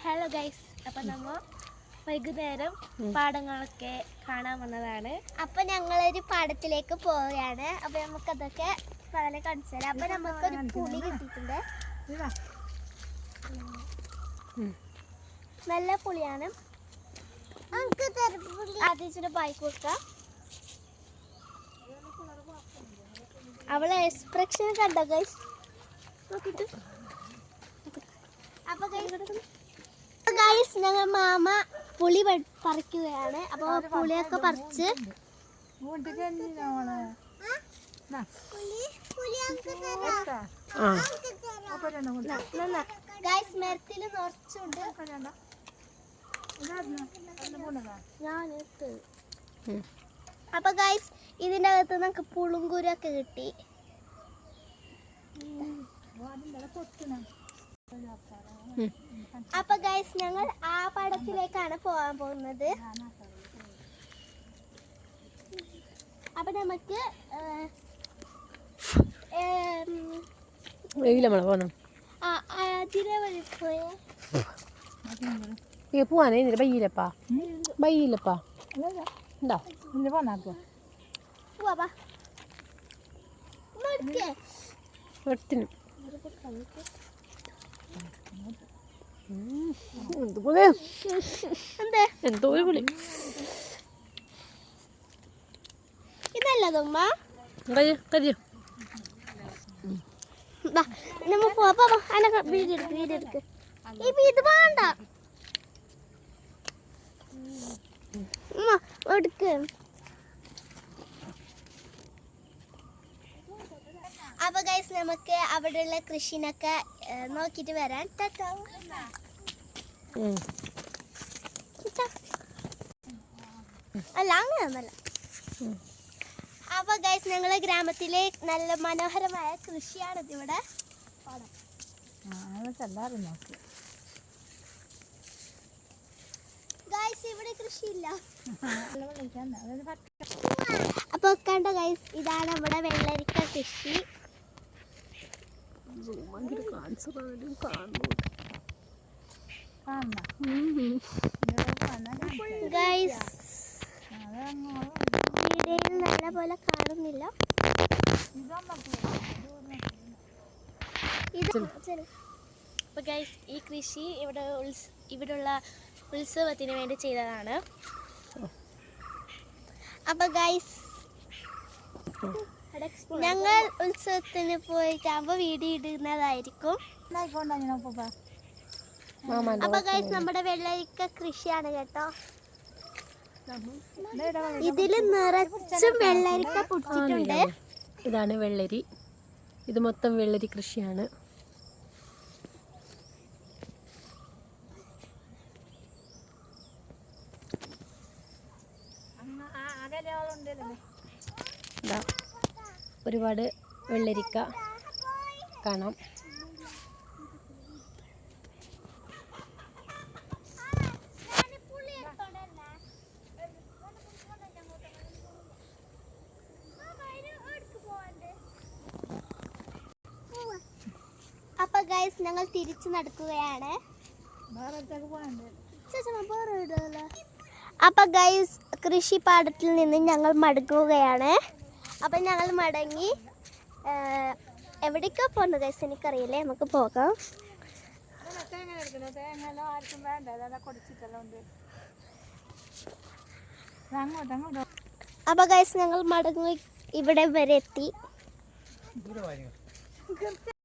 Hello guys, അപ്പം നമ്മൾ വൈകുന്നേരം പാടങ്ങളൊക്കെ കാണാൻ വന്നതാണ്. അപ്പം ഞങ്ങളൊരു പാടത്തിലേക്ക് പോവുകയാണ്. അപ്പം നമുക്കതൊക്കെ വളരെ കാണിച്ചു തരാം. അപ്പം നമുക്കൊരു പുളി കിട്ടിയിട്ടുണ്ട്. നല്ല പുളിയാണ്. ആദ്യം ബൈക്ക് കൊടുക്കാം. അവളെ എക്സ്പ്രഷൻ കണ്ടോ ഗൈസ്? നോക്കിട്ട്. അപ്പൊ ഗൈസ് ഞങ്ങൾ മാമ പുളി പറിക്കുകയാണ്. അപ്പൊ പുളിയൊക്കെ പറിച്ച് ഗൈസ് മരത്തില് നിറച്ചുണ്ട്. അപ്പൊ ഗൈസ് ഇതിന്റെ അകത്ത് നമുക്ക് പുളുങ്കൂരൊക്കെ കിട്ടി. അപ്പൊ ഗൈസ് ഞങ്ങൾ ആ പാടത്തിലേക്കാണ് പോകാൻ പോകുന്നത്. അപ്പൊ നമുക്ക് പോവാനേ ബയ്യില്ലപ്പാ ബയ്യില്ലപ്പാ ഉണ്ടോ എടുത്തിനും എന്തോ ഒരു പുളി ഇതല്ലതുമ്മ കരിയോ നമ്മ വീടെടുക്ക്. ഇത് വേണ്ട എടുക്ക്. അപ്പൊ ഗൈസ് നമുക്ക് അവിടെയുള്ള കൃഷിനൊക്കെ നോക്കിട്ട് വരാൻ. അല്ല അങ്ങനെയൊന്നല്ല. അപ്പൊ ഗൈസ് ഞങ്ങളെ ഗ്രാമത്തിലെ നല്ല മനോഹരമായ കൃഷിയാണ് ഇവിടെ. ഗൈസ് ഇവിടെ കൃഷിയില്ല. അപ്പൊ കണ്ട ഗൈസ് ഇതാണ് നമ്മുടെ വെള്ളരിക്ക കൃഷി. ഗൈസ് വീഡിയോയിൽ നല്ല പോലെ കാണുന്നില്ല. അപ്പൊ ഗൈസ് ഈ കൃഷി ഇവിടെയുള്ള ഉത്സവത്തിന് വേണ്ടി ചെയ്തതാണ്. അപ്പൊ ഗൈസ് ഞങ്ങൾ ഉത്സവത്തിന് പോയിട്ടാകുമ്പോ വീഡിയോ ഇടുന്നതായിരിക്കും. അപ്പൊ ഗൈസ് നമ്മുടെ വെള്ളരിക്ക കൃഷിയാണ് കേട്ടോ. ഇതില് നിറച്ചും വെള്ളരിക്ക പൊടിച്ചിട്ടുണ്ട്. ഇതാണ് വെള്ളരി. ഇത് മൊത്തം വെള്ളരി കൃഷിയാണ്. ഒരുപാട് വെള്ളരിക്ക കാണാം. അപ്പൊ ഗൈസ് ഞങ്ങൾ തിരിച്ചു നടക്കുകയാണ്. അപ്പൊ ഗൈസ് കൃഷിപ്പാടത്തിൽ നിന്ന് ഞങ്ങൾ മടങ്ങുകയാണ്. അപ്പൊ ഞങ്ങൾ മടങ്ങി എവിടേക്കാ പോകുന്നത് ഗൈസ് എനിക്കറിയില്ലേ. നമുക്ക് പോകാം. അപ്പൊ ഗൈസ് ഞങ്ങൾ മടങ്ങി ഇവിടെ വരെ എത്തി.